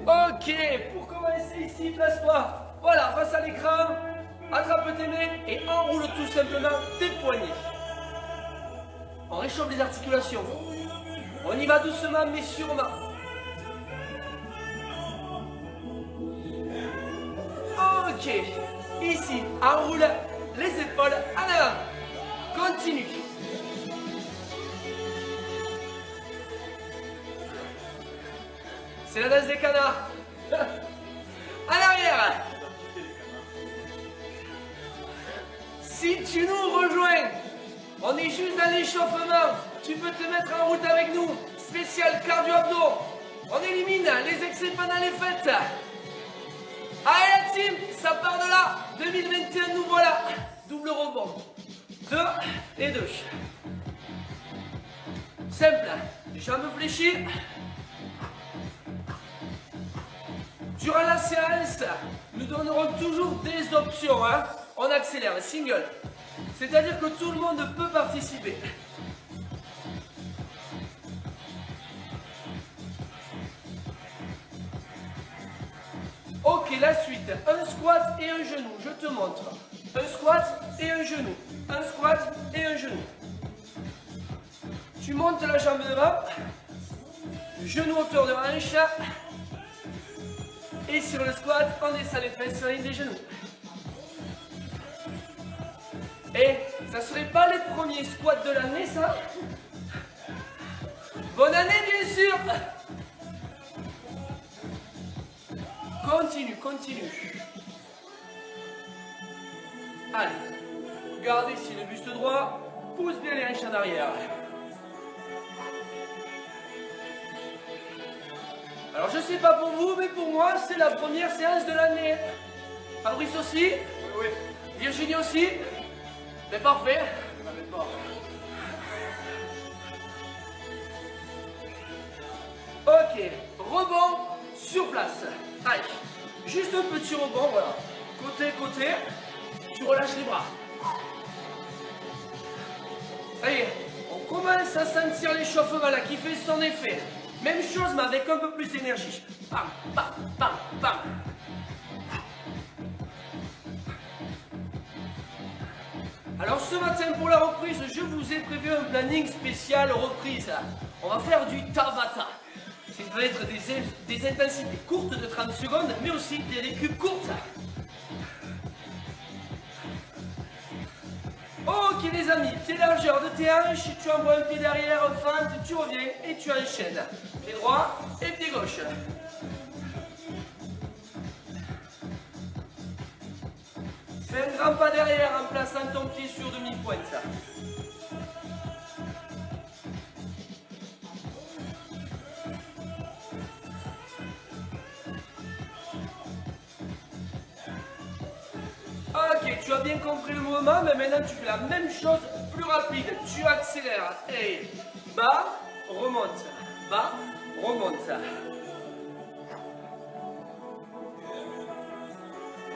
Ok, pour commencer ici, place-toi. Voilà, face à l'écran, attrape tes mains et enroule tout simplement tes poignets. On réchauffe les articulations. On y va doucement mais sûrement. Ok, ici, enroule les épaules en avant. Continue. C'est la danse des canards. En arrière. Si tu nous rejoins, on est juste dans l'échauffement. Tu peux te mettre en route avec nous. Spécial cardio-abdos. On élimine les excès pendant les fêtes. Allez la team, ça part de là. 2021, nous voilà. Double rebond. 2 et 2. Simple. Jambes fléchies. Durant la séance, nous donnerons toujours des options. Hein. On accélère, single. C'est-à-dire que tout le monde peut participer. Ok, la suite. Un squat et un genou. Je te montre. Un squat et un genou. Un squat et un genou. Tu montes la jambe devant. Genou hauteur de hanche. Et sur le squat, on descend les fesses sur les genoux. Et ça serait pas les premiers squats de l'année, ça? Bonne année, bien sûr! Continue, continue. Allez, garde ici le buste droit, pousse bien les hanches en arrière. Alors je sais pas pour vous, mais pour moi, c'est la première séance de l'année. Fabrice aussi? Oui. Virginie aussi? C'est parfait. Ok, rebond sur place. Allez, juste un petit rebond, voilà. Côté, côté, tu relâches les bras. Allez, on commence à sentir l'échauffement là qui fait son effet. Même chose mais avec un peu plus d'énergie. Bam, bam, bam, bam. Alors ce matin pour la reprise, je vous ai prévu un planning spécial reprise. On va faire du Tabata. Ça va être des intensités courtes de 30 secondes, mais aussi des récup courtes. Ok les amis, pied largeur de tes hanches, tu envoies un pied derrière, fente, tu reviens et tu enchaînes. Pied droit et pied gauche. Fais un grand pas derrière en plaçant ton pied sur demi-pointe. Ok, tu as bien compris le mouvement, mais maintenant tu fais la même chose plus rapide. Tu accélères et bas, remonte, bas, remonte.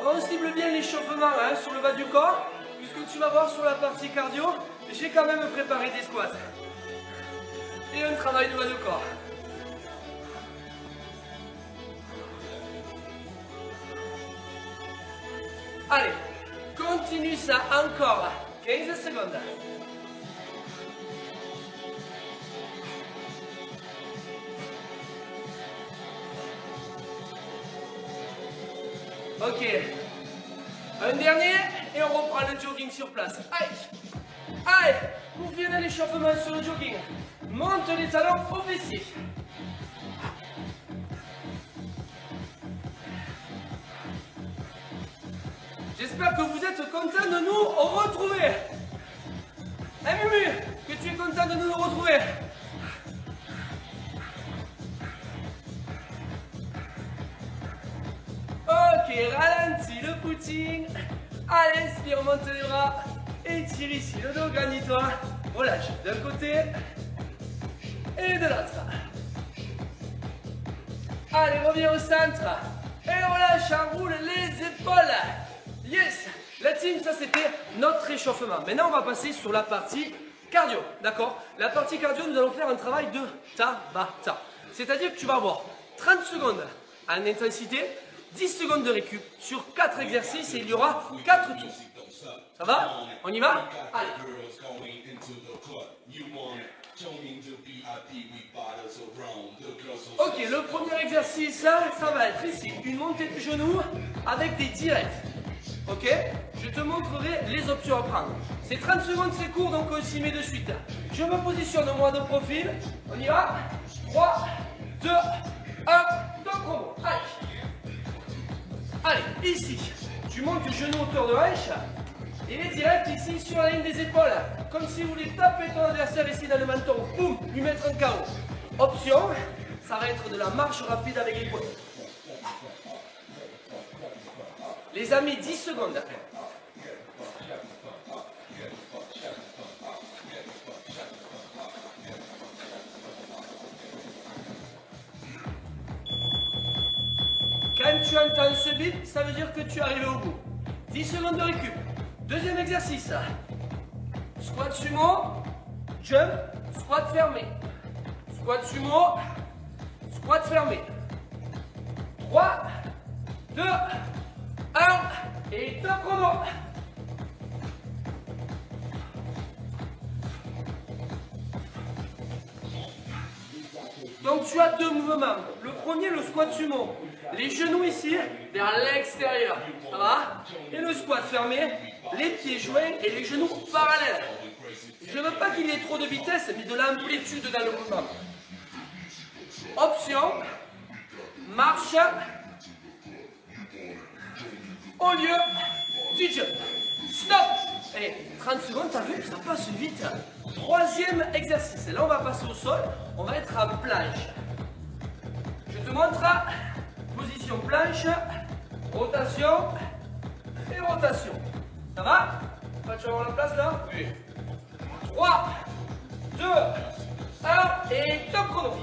On cible bien l'échauffement hein, sur le bas du corps, puisque tu vas voir sur la partie cardio, j'ai quand même préparé des squats. Et un travail de bas du corps. Allez, continue ça encore. 15 secondes. Ok. Un dernier et on reprend le jogging sur place. Allez. Allez, pour finir l'échauffement sur le jogging, monte les talons au fessier. J'espère que vous êtes contents de nous retrouver. Hein, Mumu, que tu es content de nous retrouver. Ok, ralentis le footing. Allez, inspire, remonte les bras. Étire ici le dos, gagne-toi. Relâche d'un côté et de l'autre. Allez, reviens au centre. Et relâche, enroule les épaules. Yes! La team, ça c'était notre échauffement. Maintenant, on va passer sur la partie cardio, d'accord? La partie cardio, nous allons faire un travail de Tabata. C'est-à-dire que tu vas avoir 30 secondes en intensité, 10 secondes de récup sur 4 exercices et il y aura 4 tours. Ça va? On y va? Allez. Ok, le premier exercice, là, ça va être ici, une montée de genoux avec des directs. Ok? Je te montrerai les options à prendre. C'est 30 secondes, c'est court, donc on s'y met de suite. Je me positionne moi de profil. On y va? 3, 2, 1, top chrono. Allez. Allez, ici, tu montes le genou hauteur de hanche. Et les directs ici sur la ligne des épaules. Comme si vous voulez taper ton adversaire ici dans le menton. Boum, lui mettre un KO. Option, ça va être de la marche rapide avec les poids. Les amis, 10 secondes. Quand tu entends ce bip, ça veut dire que tu es arrivé au bout. 10 secondes de récup. Deuxième exercice. Squat sumo, jump, squat fermé. Squat sumo, squat fermé. 3, 2, 1, et top chrono. Donc tu as deux mouvements. Le premier, le squat sumo. Les genoux ici, vers l'extérieur. Ça va? Et le squat fermé, les pieds joints et les genoux parallèles. Je ne veux pas qu'il y ait trop de vitesse, mais de l'amplitude dans le mouvement. Option, marche, au lieu du jump. Stop! Allez, 30 secondes, t'as vu, ça passe vite. Troisième exercice. Là, on va passer au sol. On va être en planche. Je te montre. Position planche, rotation et rotation. Ça va? Tu vas avoir la place là? Oui. 3, 2, 1 et top chrono.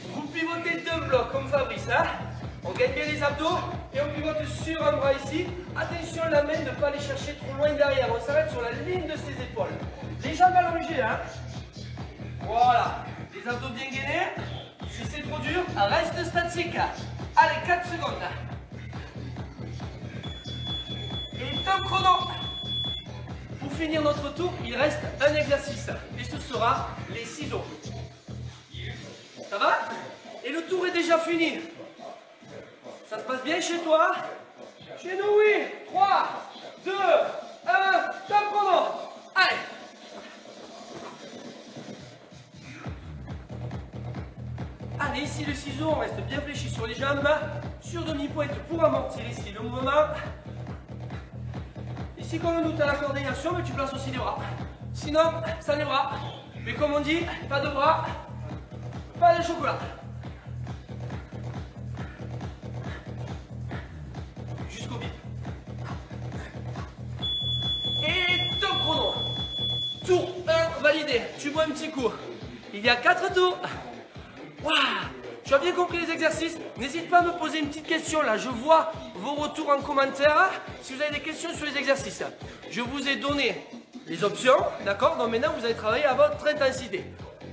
Vous pivotez deux blocs comme Fabrice, hein? On gagne bien les abdos et on pivote sur un bras ici. Attention la main, ne pas aller chercher trop loin derrière. On s'arrête sur la ligne de ses épaules. Les jambes allongées, hein? Voilà. Les abdos bien gainés. Si c'est trop dur, reste statique. Allez, 4 secondes. Et top chrono. Pour finir notre tour, il reste un exercice. Et ce sera les ciseaux. Ça va? Et le tour est déjà fini. Ça se passe bien chez toi? Chez nous, oui. 3, 2, 1, top chrono. Allez. Allez, ici le ciseau, on reste bien fléchi sur les jambes. Sur demi-pointe pour amortir ici le mouvement. Ici, comme nous, tu as la coordination, mais tu places aussi les bras. Sinon, sans les bras. Mais comme on dit, pas de bras, pas de chocolat. Jusqu'au bip. Et top chrono. Tour 1 validé. Tu bois un petit coup. Il y a 4 tours. Waouh! Tu as bien compris les exercices? N'hésite pas à me poser une petite question là. Je vois vos retours en commentaire si vous avez des questions sur les exercices. Je vous ai donné les options, d'accord? Donc maintenant vous allez travailler à votre intensité.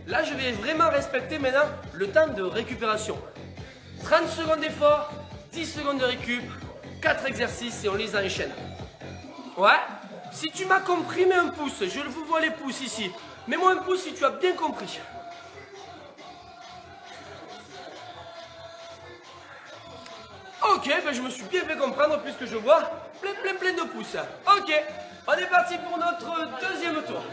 Là je vais vraiment respecter maintenant le temps de récupération. 30 secondes d'effort, 10 secondes de récup, 4 exercices et on les enchaîne. Ouais? Si tu m'as compris, mets un pouce. Je vous vois les pouces ici. Mets-moi un pouce si tu as bien compris. Ok, ben je me suis bien fait comprendre puisque je vois plein de pouces. Ok, on est parti pour notre deuxième tour.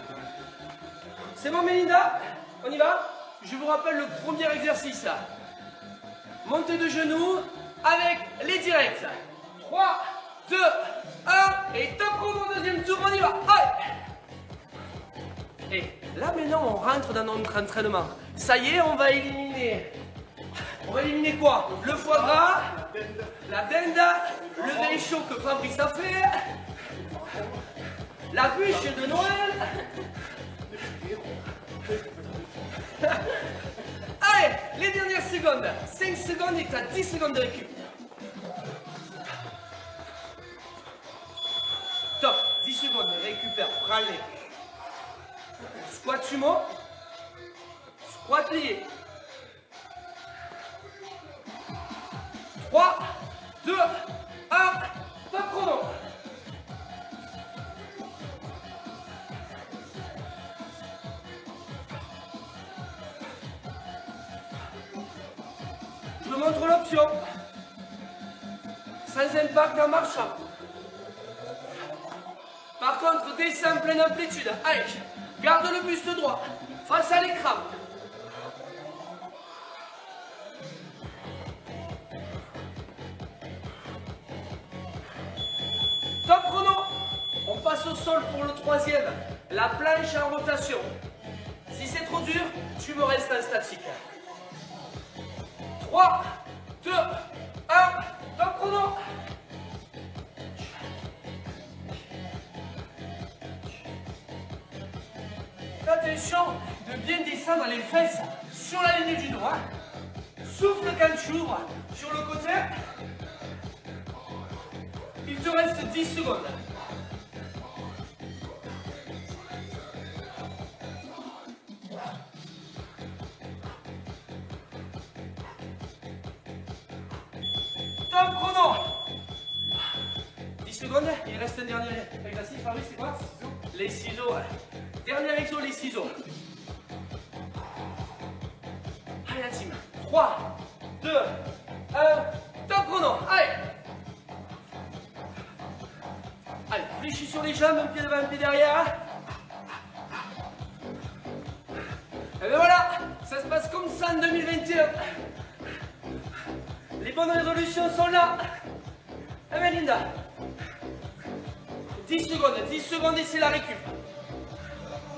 C'est bon Mélinda? On y va? Je vous rappelle le premier exercice. Montée de genoux avec les directs. 3, 2, 1 et top chrono, deuxième tour, on y va. Allez. Et là maintenant on rentre dans notre entraînement. Ça y est, on va éliminer. On va éliminer quoi? Le foie gras, la dinde, le vin chaud que Fabrice a fait, la bûche de Noël. Allez, les dernières secondes. 5 secondes et tu as 10 secondes de récup. Top, 10 secondes, récupère. Allez. Squat sumo. Squat lié. 3, 2, 1, top chrono. Je vous montre l'option. Sans impact en marchant. Par contre, descends pleine amplitude. Allez, garde le buste droit face à l'écran. Top chrono. On passe au sol pour le troisième. La planche en rotation. Si c'est trop dur, tu me restes en statique. 3, 2, 1, top chrono. Attention de bien descendre les fesses sur la ligne du doigt. Souffle quand tu ouvres sur le côté. Il te reste 10 secondes. Top chrono. 10 secondes, il reste un dernier exercice. Fabrice, c'est quoi? Les ciseaux. Dernier exo, les ciseaux. Allez la team. 3, 2, 1, top chrono. Allez. Allez, fléchis sur les jambes, un pied devant, un pied derrière. Et bien voilà, ça se passe comme ça en 2021. Les bonnes résolutions sont là. Eh bien Linda, 10 secondes et c'est la récup.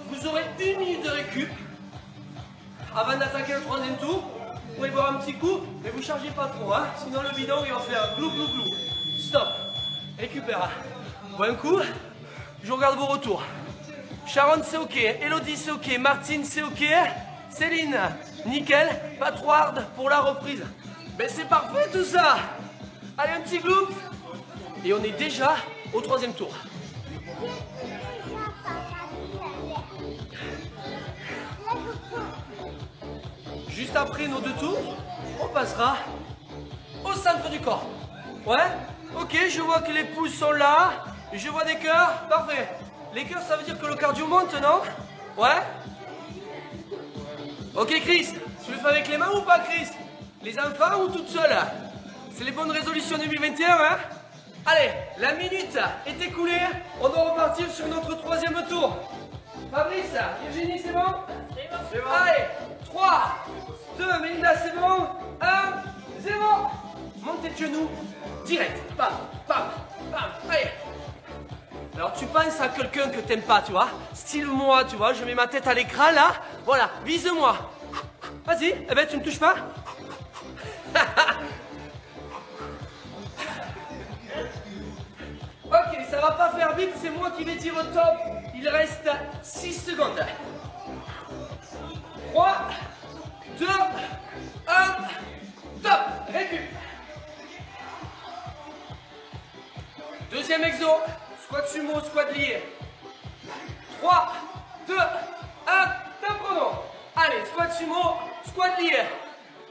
Vous aurez 1 minute de récup avant d'attaquer le troisième tour. Vous pouvez boire un petit coup, mais vous ne chargez pas trop, hein, sinon le bidon il va faire glou glou glou. Stop, récupère. Bon coup, je regarde vos retours. Sharon c'est ok, Elodie c'est ok, Martine c'est ok, Céline, nickel, pas trop hard pour la reprise. Ben c'est parfait tout ça. Allez un petit glou. Et on est déjà au troisième tour. Juste après nos 2 tours, on passera au centre du corps. Ouais? Ok, je vois que les pouces sont là. Je vois des cœurs. Parfait. Les cœurs, ça veut dire que le cardio monte, non? Ouais? Ok, Chris. Tu le fais avec les mains ou pas, Chris? Les enfants ou toute seule? C'est les bonnes résolutions 2021, hein? Allez, la minute est écoulée. On doit repartir sur notre troisième tour. Fabrice, Virginie, c'est bon? C'est bon. Allez, 3, 2, Melinda, c'est bon? 1, 0. Montez de genoux, direct. Bam, bam, bam. Allez. Alors tu penses à quelqu'un que t'aimes pas, tu vois? Style moi, tu vois, je mets ma tête à l'écran là. Voilà, vise-moi. Vas-y, eh ben tu me touches pas? Ok, ça va pas faire vite, c'est moi qui vais dire au top. Il reste 6 secondes. 3, 2, 1, top. Récup. Deuxième exo. Squat sumo, squat lié. 3, 2, 1, top chrono. Allez, squat sumo, squat lié.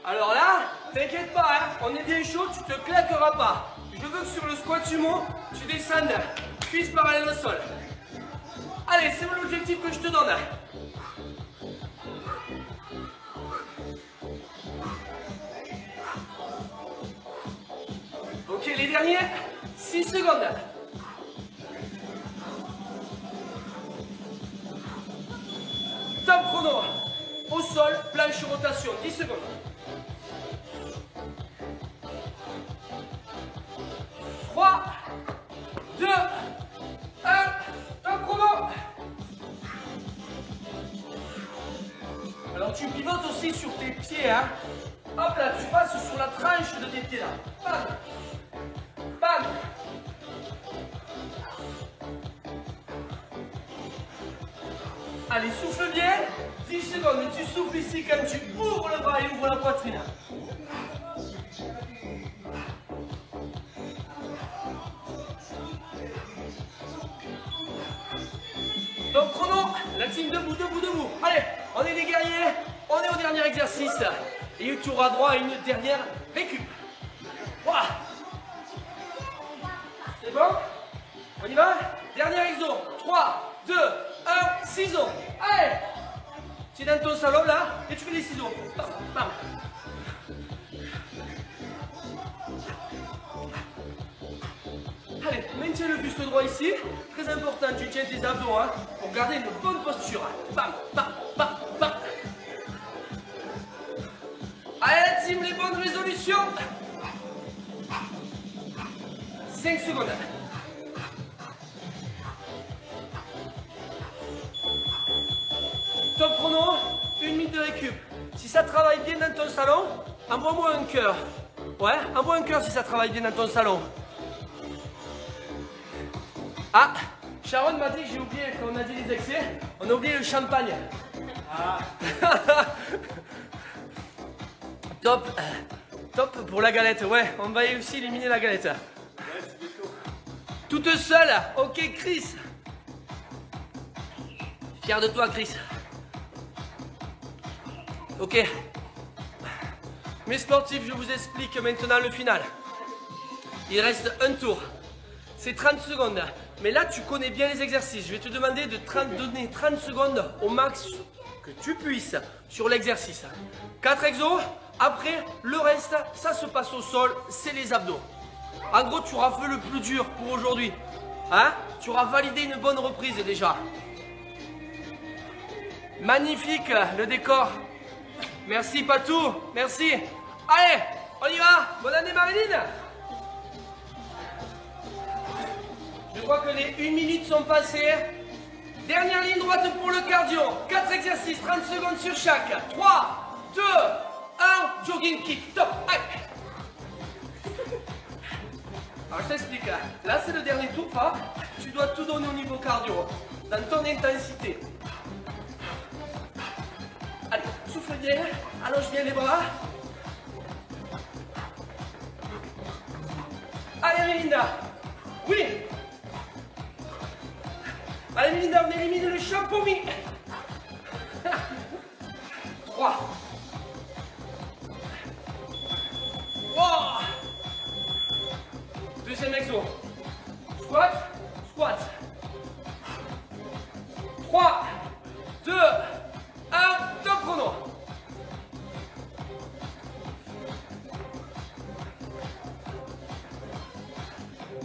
Alors là, t'inquiète pas, hein, on est bien chaud, tu te claqueras pas. Je veux que sur le squat sumo, tu descendes cuisse parallèle au sol. Allez, c'est l'objectif que je te donne. Ok, les derniers, 6 secondes. Top chrono. Au sol, planche rotation, 10 secondes. 3, 2, 1, top chrono. Alors tu pivotes aussi sur tes pieds, hein. Hop là, tu passes sur la tranche de tes pieds là. Bam. Bam. Allez, souffle bien. 10 secondes, mais tu souffles ici quand tu ouvres le bras et ouvres la poitrine. La team debout, debout, debout. Allez, on est des guerriers. On est au dernier exercice. Et tu auras droit à une dernière récup. Voilà. C'est bon? On y va? Dernier exo. 3, 2, 1, ciseaux. Allez. Tu es dans ton salon là et tu fais des ciseaux. Bam, bam. Allez, maintiens le buste droit ici. Très important, tu tiens tes abdos hein, pour garder une bonne posture. Bam, bam, bam, bam. Allez la team, les bonnes résolutions. 5 secondes. Top chrono, 1 minute de récup. Si ça travaille bien dans ton salon, envoie-moi un cœur. Ouais, envoie un cœur si ça travaille bien dans ton salon. Ah, Sharon m'a dit que j'ai oublié, quand on a dit les excès, on a oublié le champagne. Ah. Top, top pour la galette, ouais, on va aussi éliminer la galette. Toute seule, ok Chris. Fier de toi Chris. Ok. Mes sportifs, je vous explique maintenant le final. Il reste un tour. C'est 30 secondes. Mais là, tu connais bien les exercices. Je vais te demander de donner 30 secondes au max que tu puisses sur l'exercice. 4 exos. Après, le reste, ça se passe au sol. C'est les abdos. En gros, tu auras fait le plus dur pour aujourd'hui. Hein? Tu auras validé une bonne reprise déjà. Magnifique le décor. Merci Patou. Merci. Allez, on y va. Bonne année Marilyn. Je crois que les 1 minute sont passées. Dernière ligne droite pour le cardio. 4 exercices, 30 secondes sur chaque. 3, 2, 1, jogging kick. Top. Allez. Alors je t'explique. Là c'est le dernier tour, pas. Tu dois tout donner au niveau cardio. Dans ton intensité. Allez, souffle bien. Allonge bien les bras. Allez Melinda. Oui. Allez Melinda, on élimine le champomis. 3. Oh. Deuxième exo. Squat, squat. 3, 2, 1, top chrono.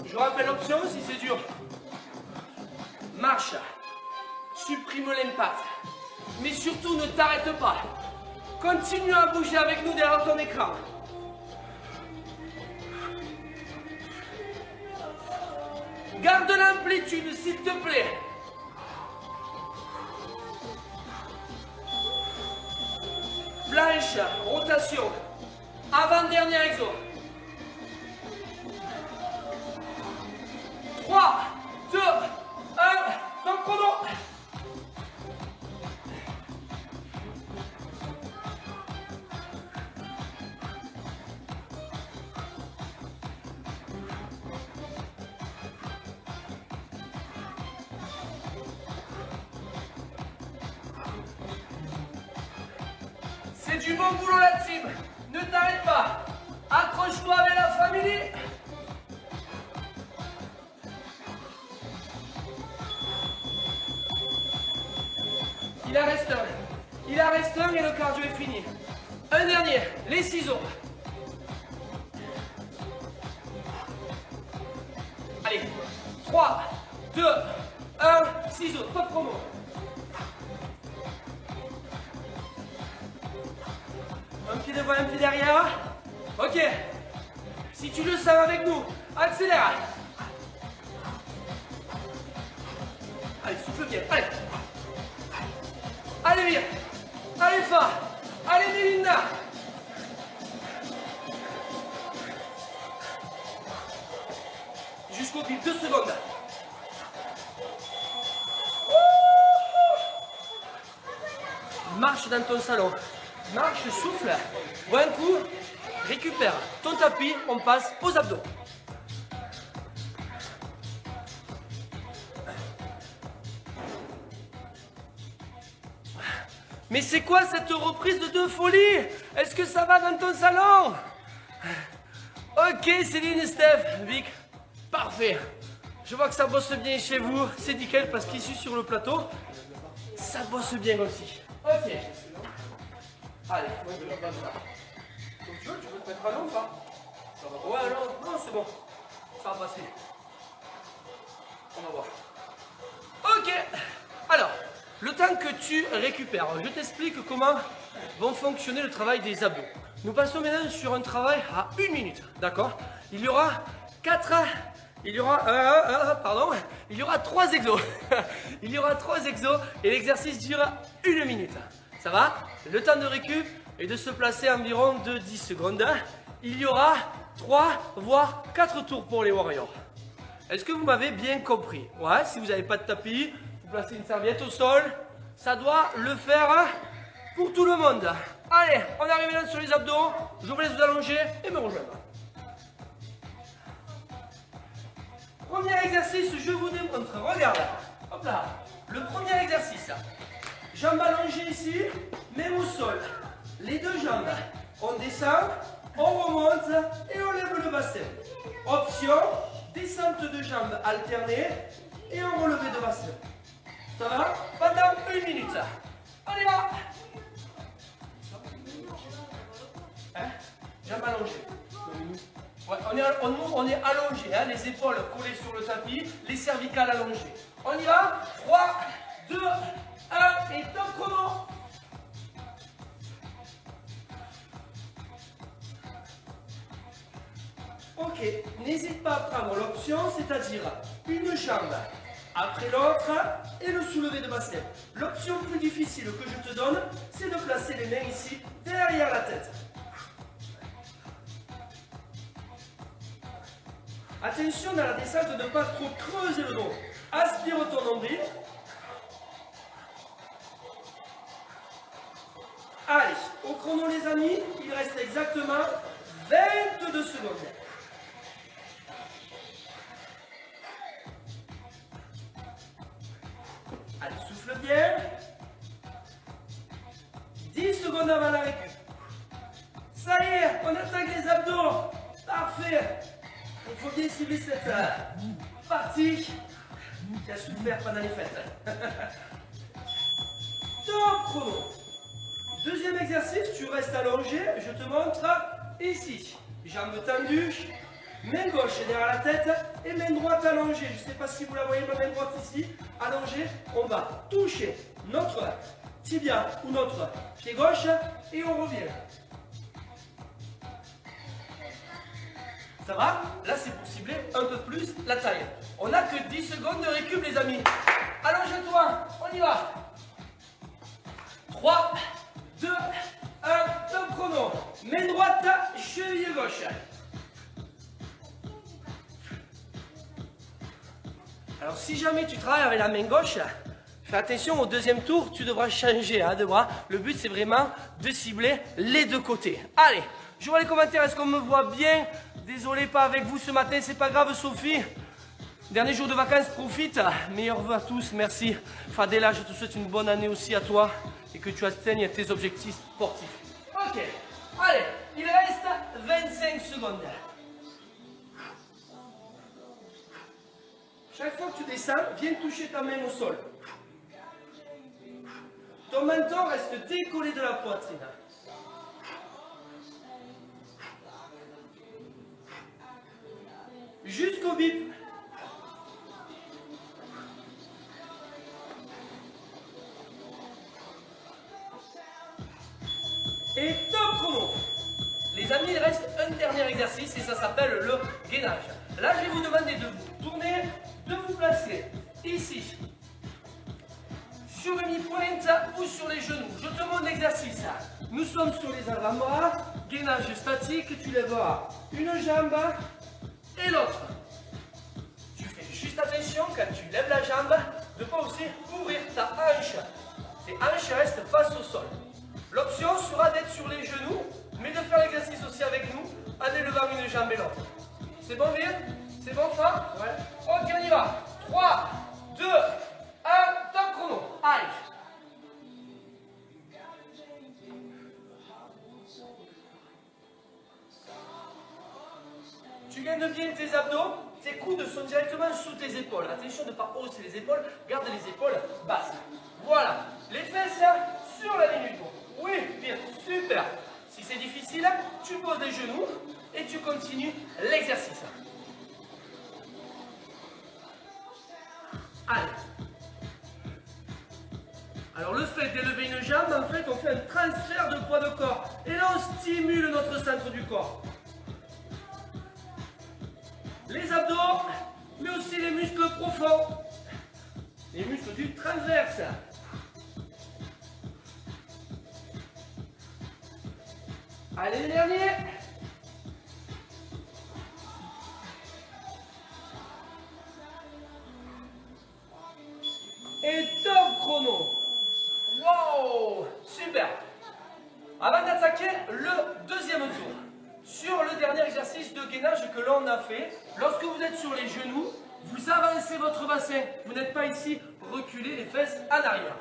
Je rappelle l'option si c'est dur. Marche, supprime l'impact, mais surtout ne t'arrête pas. Continue à bouger avec nous derrière ton écran. Garde l'amplitude s'il te plaît. Planche, rotation, avant-dernier exo. 3, 2, 1, top chrono. C'est du bon boulot la team. Ne t'arrête pas. Accroche-toi avec la famille. Il en reste un. Il en reste un et le cardio est fini. Un dernier, les ciseaux. Allez, 3, 2, 1, ciseaux, top promo. Un pied devant, un pied derrière. Ok. Si tu le sens avec nous, accélère. Allez, souffle bien, allez. Allez, Mire. Allez, Fa. Allez, Melinda. Jusqu'au pile, 2 secondes. Marche dans ton salon. Marche, souffle. Bois un coup. Récupère ton tapis. On passe aux abdos. Mais c'est quoi cette reprise de folie? Est-ce que ça va dans ton salon? Ok, Céline et Steph, Vic, parfait. Je vois que ça bosse bien chez vous, c'est nickel parce qu'ici sur le plateau, ça bosse bien aussi. Ok. Allez, moi je vais faire ça. Donc tu veux te mettre à l'eau ou pas? Ouais, non, c'est bon. Ça va passer. On va voir. Ok. Alors, le temps que tu récupères, je t'explique comment vont fonctionner le travail des abdos. Nous passons maintenant sur un travail à 1 minute, d'accord? Il y aura 3 exos. Il y aura 3 exos et l'exercice dure 1 minute. Ça va? Le temps de récup est de se placer environ de 10 secondes. Il y aura 3 voire 4 tours pour les warriors. Est-ce que vous m'avez bien compris? Ouais, si vous n'avez pas de tapis, vous placez une serviette au sol. Ça doit le faire pour tout le monde. Allez, on arrive là sur les abdos. Je vous laisse vous allonger et me rejoindre. Premier exercice, je vous démontre. Regarde, hop là. Le premier exercice. Jambes allongées ici, même au sol. Les deux jambes. On descend, on remonte et on lève le bassin. Option, descente de jambes alternée et un relevé de bassin. Ça va? Pendant 1 minute. On y va. Hein? Jambes allongées. Ouais, on est allongé, hein, les épaules collées sur le tapis, les cervicales allongées. On y va? 3, 2, 1 et top chrono. Ok, n'hésite pas à prendre l'option, c'est-à-dire une jambe après l'autre et le soulevé de bassin. L'option plus difficile que je te donne, c'est de placer les mains ici, derrière la tête. Attention dans la descente de ne pas trop creuser le dos. Aspire ton nombril. Allez, au chrono les amis, il reste exactement 22 secondes. Allez, souffle bien. 10 secondes avant la récup. Ça y est, on attaque les abdos. Parfait. Il faut bien cibler cette partie qui a souffert pendant les fêtes. Top chrono. Deuxième exercice, tu restes allongé. Je te montre ici. Jambes tendues, main gauche derrière la tête et main droite allongée. Je ne sais pas si vous la voyez, ma main droite ici, allongée. On va toucher notre tibia ou notre pied gauche et on revient. Ça va? Là, c'est pour cibler un peu plus la taille. On n'a que 10 secondes de récup, les amis. Allonge-toi, on y va. 3, 2, 1, top chrono. Main droite, cheville gauche. Alors, si jamais tu travailles avec la main gauche, fais attention, au deuxième tour, tu devras changer de bras. Le but, c'est vraiment de cibler les deux côtés. Allez, je vois les commentaires, est-ce qu'on me voit bien? Désolé, pas avec vous ce matin, c'est pas grave, Sophie. Dernier jour de vacances, profite. Meilleurs vœux à tous, merci. Fadela, je te souhaite une bonne année aussi à toi et que tu atteignes tes objectifs sportifs. Ok, allez, il reste 25 secondes. Chaque fois que tu descends, viens toucher ta main au sol. Ton menton reste décollé de la poitrine. Jusqu'au bip. Et top chrono. Les amis, il reste un dernier exercice et ça s'appelle le gainage. Là, je vais vous demander de vous tourner, de vous placer ici, sur une mi-pointe ou sur les genoux. Je te montre l'exercice. Nous sommes sur les avant-bras, gainage statique, tu lèveras une jambe et l'autre. Tu fais juste attention quand tu lèves la jambe de ne pas aussi ouvrir ta hanche. Tes hanches restent face au sol. L'option sera d'être sur les genoux, mais de faire l'exercice aussi avec nous en élevant une jambe et l'autre. C'est bon, bien? C'est bon, ça? Ouais. Ok, on y va. 3, 2, 1, top chrono. Allez. Dégaine bien tes abdos. Tes coudes sont directement sous tes épaules. Attention de ne pas hausser les épaules. Garde les épaules basses. Voilà. Les fesses sur la ligne du dos. Oui, bien. Super. Si c'est difficile, tu poses les genoux et tu continues l'exercice. Allez. Alors le fait d'élever une jambe, en fait, on fait un transfert de poids de corps. Et là, on stimule notre centre du corps. Les abdos, mais aussi les muscles profonds. Les muscles du transverse. Allez, le dernier. Et top chrono. Wow, super. Avant d'attaquer le deuxième tour, sur le dernier exercice de gainage que l'on a fait, lorsque vous êtes sur les genoux, vous avancez votre bassin. Vous n'êtes pas ici reculé les fesses en arrière.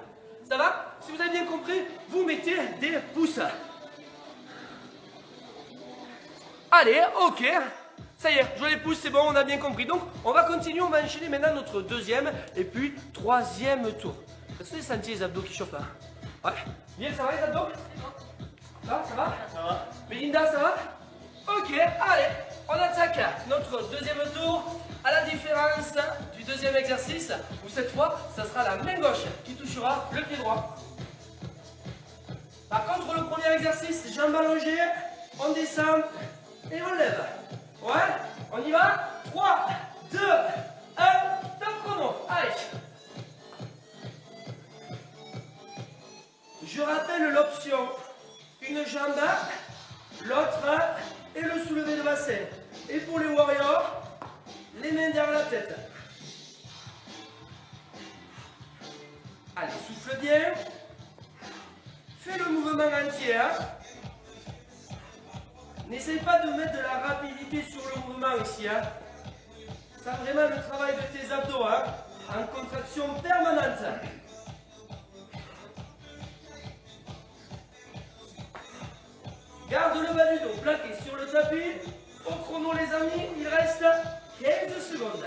Ça va? Si vous avez bien compris, vous mettez des pouces. Allez, ok. Ça y est, je les pousse, c'est bon, on a bien compris. Donc, on va continuer, on va enchaîner maintenant notre deuxième et puis troisième tour. Est-ce que vous sentez les abdos qui chauffent là? Ouais. Bien, ça va les abdos? Ça va? Ça va. Mélinda, ça va? Ok, allez, on attaque notre deuxième tour. À la différence du deuxième exercice, où cette fois, ça sera la main gauche qui touchera le pied droit. Par contre, le premier exercice, jambes allongées, on descend et on lève. Ouais, on y va. 3, 2, 1, top chrono. Allez. Je rappelle l'option. Une jambe, l'autre et le soulevé de bassin. Et pour les warriors, les mains derrière la tête. Allez, souffle bien. Fais le mouvement entier. Hein. N'essaye pas de mettre de la rapidité sur le mouvement ici. Hein. Ça vraiment le travail de tes abdos. Hein, en contraction permanente. Garde le bas du dos plaqué sur le tapis. Au chrono les amis, il reste 15 secondes.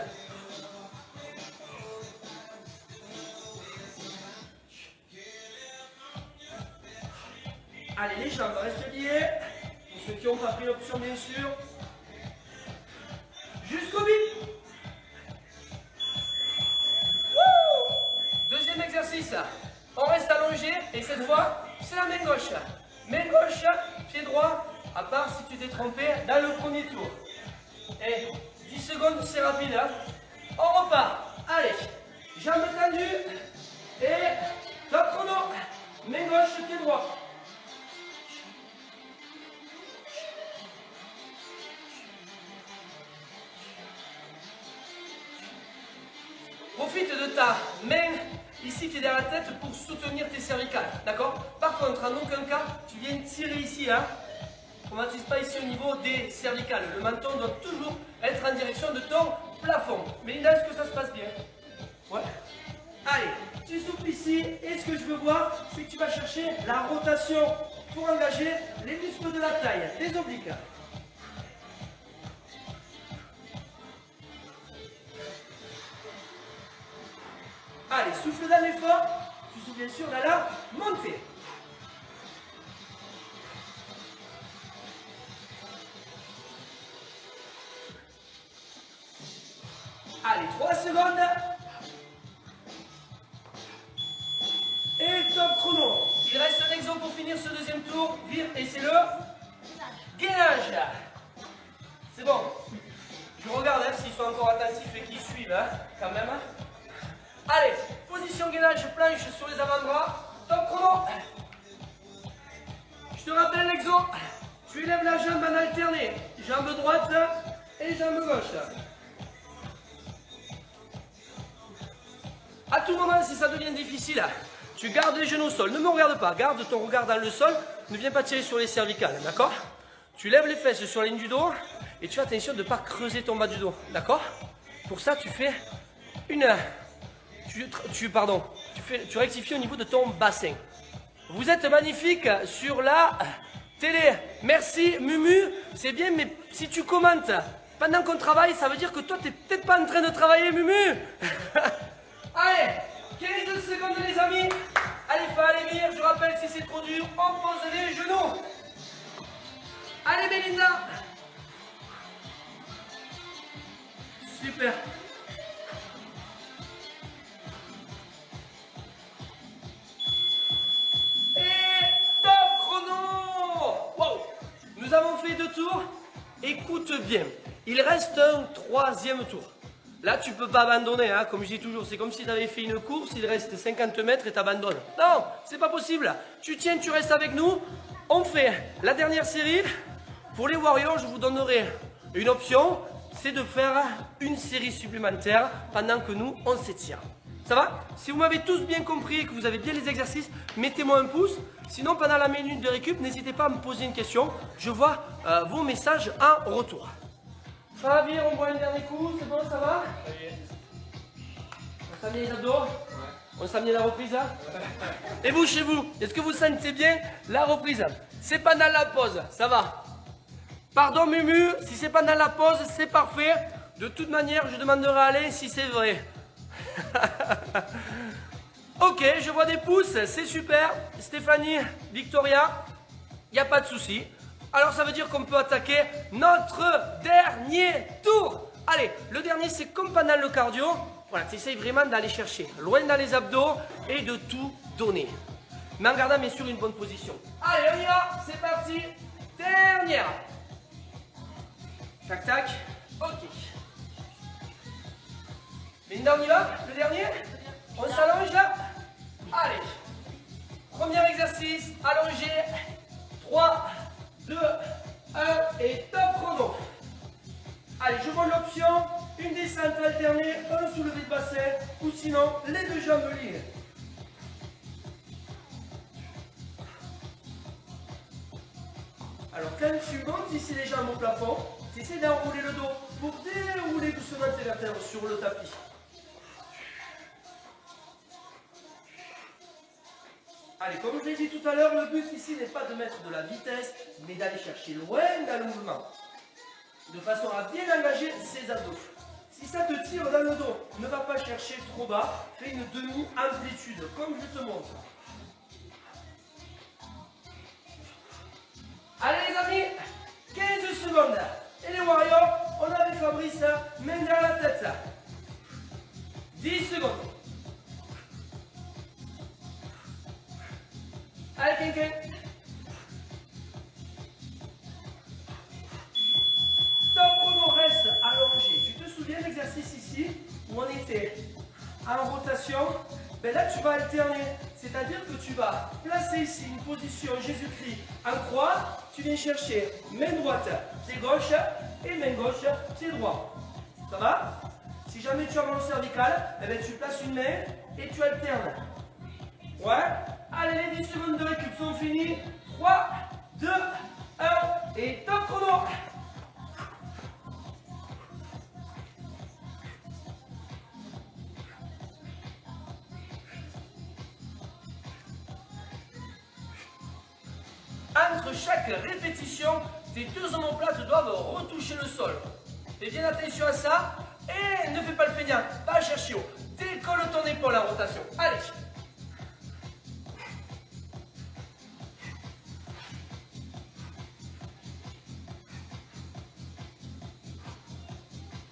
Allez, les jambes restent liées. Pour ceux qui n'ont pas pris l'option bien sûr. Jusqu'au bip. Deuxième exercice. On reste allongé et cette fois, c'est la main gauche. Main gauche, pied droit, à part si tu t'es trompé dans le premier tour. Et 10 secondes, c'est rapide. Hein. On repart. Allez, jambes tendues. Et top chrono. Main gauche, pied droit. Profite de ta main ici qui est derrière la tête pour soutenir tes cervicales, d'accord? Par contre, en aucun cas, tu viens tirer ici, hein? On n'utilise pas ici au niveau des cervicales. Le menton doit toujours être en direction de ton plafond. Mais là, est-ce que ça se passe bien? Ouais. Allez, tu souffles ici et ce que je veux voir, c'est que tu vas chercher la rotation pour engager les muscles de la taille, les obliques. Allez, souffle dans l'effort. Tu souffles bien sûr dans la montée. Allez, 3 secondes. Et top chrono. Il reste un exo pour finir ce deuxième tour. Vire et c'est le gainage. C'est bon. Je regarde hein, s'ils sont encore attentifs et qu'ils suivent hein, quand même. Allez, position gainage, planche sur les avant-bras. Top chrono. Je te rappelle l'exo. Tu élèves la jambe en alterné. Jambe droite et jambe gauche. À tout moment, si ça devient difficile, tu gardes les genoux au sol. Ne me regarde pas, garde ton regard dans le sol. Ne viens pas tirer sur les cervicales, d'accord? Tu lèves les fesses sur la ligne du dos et tu fais attention de ne pas creuser ton bas du dos, d'accord? Pour ça, tu fais une... Tu rectifies au niveau de ton bassin. Vous êtes magnifique sur la télé. Merci Mumu, c'est bien, mais si tu commentes pendant qu'on travaille, ça veut dire que toi, t'es peut-être pas en train de travailler, Mumu. Allez, 15 secondes, les amis. Allez, fallait venir, je rappelle, si c'est trop dur, on pose les genoux. Allez, Belinda. Super. Et top chrono. Wow. Nous avons fait 2 tours. Écoute bien, il reste un 3e tour. Là, tu peux pas abandonner, hein, comme je dis toujours. C'est comme si tu avais fait une course, il reste 50 mètres et tu abandonnes. Non, c'est pas possible. Tu tiens, tu restes avec nous. On fait la dernière série. Pour les Warriors, je vous donnerai une option. C'est de faire une série supplémentaire pendant que nous, on s'étire. Ça va? Si vous m'avez tous bien compris et que vous avez bien les exercices, mettez-moi un pouce. Sinon, pendant la minute de récup, n'hésitez pas à me poser une question. Je vois vos messages en retour. Fabien, on boit un dernier coup, c'est bon, ça va? On sent bien les abdos? Ouais. On sent bien la reprise? Et vous, chez vous, est-ce que vous sentez bien la reprise? C'est pendant la pause, ça va? Pardon Mumu, si c'est pendant la pause, c'est parfait. De toute manière, je demanderai à Alain si c'est vrai. Ok, je vois des pouces, c'est super. Stéphanie, Victoria, il n'y a pas de souci. Alors ça veut dire qu'on peut attaquer notre dernier tour. Allez, le dernier c'est comme pendant le cardio. Voilà, tu essayes vraiment d'aller chercher loin dans les abdos et de tout donner. Mais en gardant bien sûr une bonne position. Allez, on y va, c'est parti. Dernière. Tac, tac. Ok. Linda, on y va? Le dernier? On s'allonge là? Allez. Premier exercice, allongé. 3, 2, 1 et top chrono. Allez, je vois l'option, une descente alternée, un soulevé de bassin, ou sinon les 2 jambes liées. Alors quand tu montes ici les jambes au plafond, tu essaies d'enrouler le dos pour dérouler doucement tes vertèbres sur le tapis. Allez, comme je l'ai dit tout à l'heure, le but ici n'est pas de mettre de la vitesse, mais d'aller chercher loin dans le mouvement, de façon à bien engager ses abdos. Si ça te tire dans le dos, ne va pas chercher trop bas, fais une demi-amplitude, comme je te montre. Allez les amis, 15 secondes. Et les Warriors, on avait Fabrice, main dans la tête. 10 secondes. Allez, Quinquin. Top chrono, reste allongé. Tu te souviens de l'exercice ici où on était en rotation? Ben là, tu vas alterner. C'est-à-dire que tu vas placer ici une position Jésus-Christ en croix. Tu viens chercher main droite, pied gauche et main gauche, pied droit. Ça va? Si jamais tu as mal au cervical, eh ben, tu places une main et tu alternes. Ouais? Allez, les 10 secondes de récup sont finies. 3, 2, 1 et top chrono. Entre chaque répétition, tes 2 omoplates doivent retoucher le sol. Fais bien attention à ça et ne fais pas le feignant, pas chercher haut. Décolle ton épaule en rotation. Allez.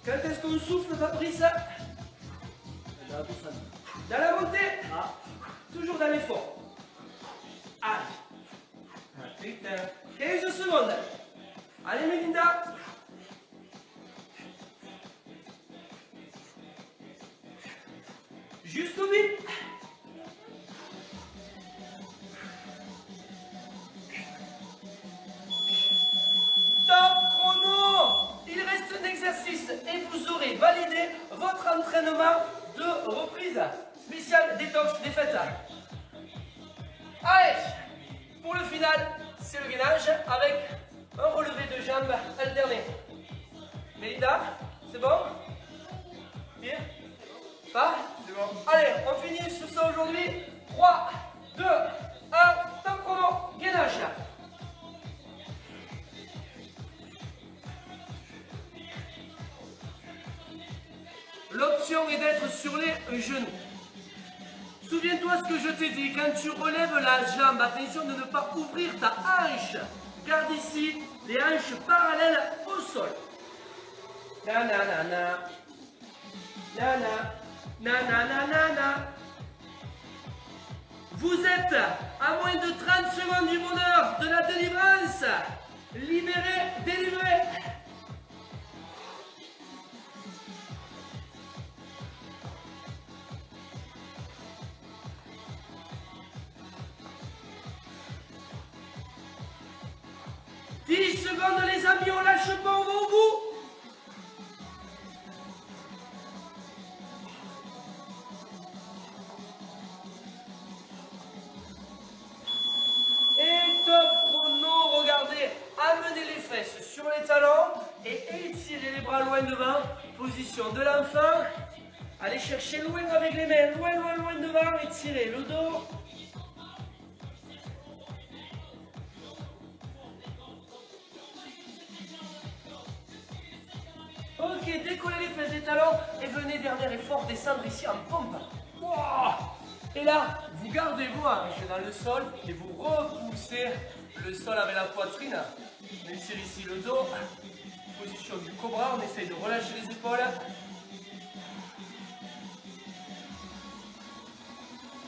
Quand est-ce qu'on souffle, Fabrice? Dans la montée, toujours dans l'effort. Allez. Putain. 15 secondes. Allez, Melinda. Jusqu'au bout. Top chrono. Il reste un exercice et vous aurez validé votre entraînement de reprise spécial détox des fêtes. Allez, pour le final, c'est le gainage avec un relevé de jambes alterné. Melinda, c'est bon? Bien? Pas? C'est bon. Allez, on finit sur ça aujourd'hui. 3, 2, 1, top chrono, gainage. genou. Souviens-toi ce que je t'ai dit, quand tu relèves la jambe, attention de ne pas ouvrir ta hanche. Garde ici les hanches parallèles au sol. Na na na na. Na na. Na na na na na. Vous êtes à moins de 30 secondes du bonheur, de la délivrance. Libérez, délivrez. Secondes les amis, on lâche pas, on va au bout. Et top chrono, regardez, amenez les fesses sur les talons et étirez les bras loin devant, position de l'enfant. Allez chercher loin avec les mains, loin, loin, loin devant, étirez le dos. Ok, décollez les fesses des talons et venez, dernier effort, descendre ici en pompe. Wow. Et là, vous gardez vos hanches dans le sol et vous repoussez le sol avec la poitrine. On étire ici le dos. Position du cobra, on essaye de relâcher les épaules.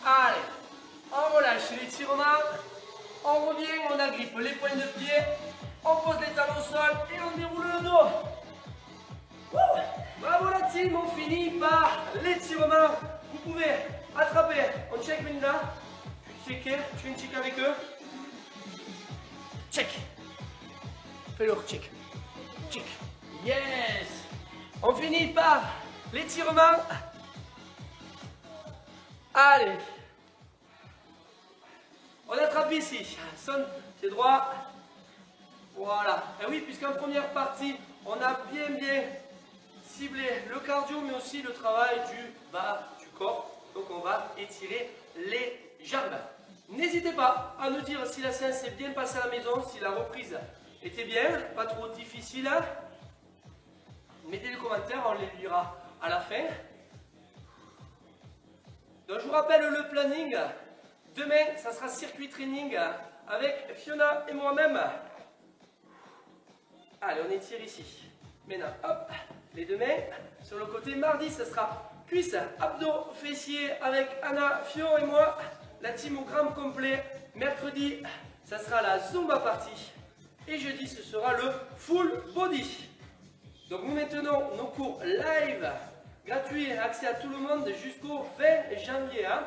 Allez, on relâche l'étirement. On revient, on agrippe les pointes de pied. On pose les talons au sol et on déroule le dos. Bravo la team, on finit par l'étirement. Vous pouvez attraper. On check Melinda. Checker, tu fais une check avec eux. Check. Fais-le check. Check. Yes. On finit par l'étirement. Allez. On attrape ici. Sonne, c'est droit. Voilà. Et oui, puisqu'en première partie, on a bien cibler le cardio, mais aussi le travail du bas du corps. Donc on va étirer les jambes. N'hésitez pas à nous dire si la séance s'est bien passée à la maison, si la reprise était bien, pas trop difficile. Mettez les commentaires, on les lira à la fin. Donc je vous rappelle le planning. Demain, ça sera circuit training avec Fiona et moi-même. Allez, on étire ici. Maintenant, hop. Les deux mains sur le côté. Mardi, ce sera cuisses, abdos, fessiers avec Anna, Fio et moi. La team au gramme complet. Mercredi, ça sera la Zumba partie. Et jeudi, ce sera le full body. Donc nous maintenons nos cours live, gratuits, accès à tout le monde jusqu'au 20 janvier. Hein.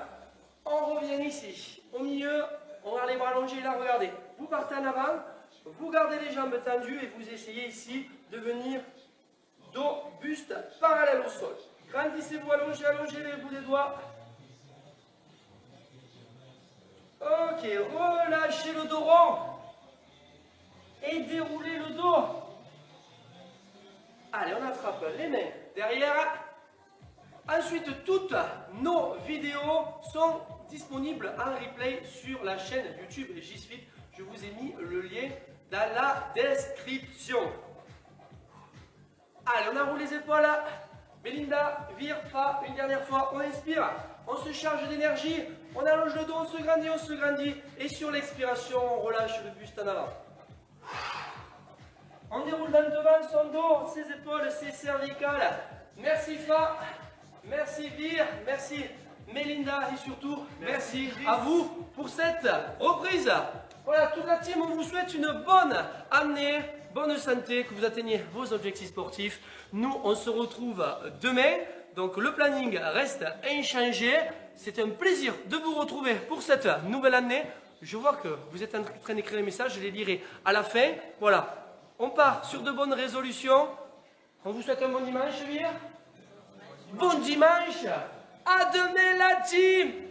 On revient ici, au milieu, on a les bras allongés là, regardez. Vous partez en avant, vous gardez les jambes tendues et vous essayez ici de venir dos, buste, parallèle au sol. Grandissez-vous, allongez, allongez les bouts des doigts. Ok, relâchez le dos rond. Et déroulez le dos. Allez, on attrape les mains derrière. Ensuite, toutes nos vidéos sont disponibles en replay sur la chaîne YouTube JSFit. Je vous ai mis le lien dans la description. Allez, on enroule les épaules. Melinda, vire, pas une dernière fois. On inspire, on se charge d'énergie. On allonge le dos, on se grandit, on se grandit. Et sur l'expiration, on relâche le buste en avant. On déroule dans le devant, son dos, ses épaules, ses cervicales. Merci Fa, merci Vir, merci Melinda et surtout merci à vous pour cette reprise. Voilà, toute la team, on vous souhaite une bonne année, bonne santé, que vous atteigniez vos objectifs sportifs. Nous, on se retrouve demain. Donc le planning reste inchangé. C'est un plaisir de vous retrouver pour cette nouvelle année. Je vois que vous êtes en train d'écrire les messages, je les lirai à la fin. Voilà. On part sur de bonnes résolutions. On vous souhaite un bon dimanche, Vir. Bon dimanche. À demain la team.